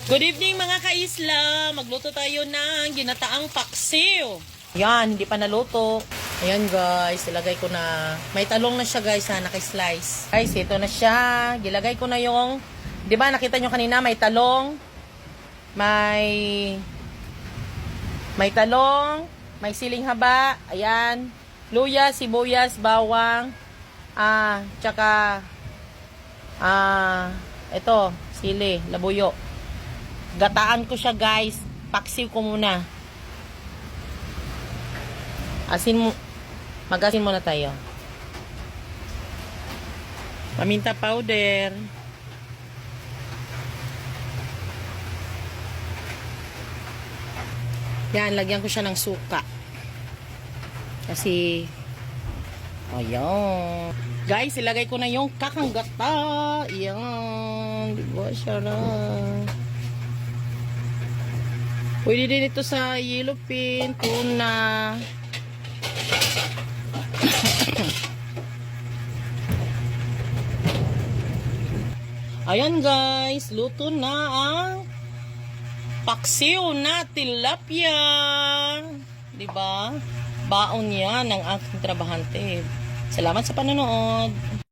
Good evening mga kaisla! Magluto tayo ng ginataang paksiw. Yan, hindi pa naluto. Ayan guys, ilagay ko na. May talong na siya guys ha, naka-slice. Guys, ito na siya. Gilagay ko na yung, di ba nakita nyo kanina may talong, may talong, may siling haba, ayan, luya, sibuyas, bawang, tsaka, ito, sili, labuyo. Gataan ko siya guys. Paksiw ko muna. Mag-asin muna tayo. Paminta powder. Yan, lagyan ko siya ng suka. Kasi, ayan. Guys, ilagay ko na yung kakanggata. Ayan. Diba siya na? Pwede din ito sa yellow pin, tuna. Ayan guys, luto na ang paksiw na tilapia. Diba? Baon yan ng aking trabahante. Salamat sa panonood.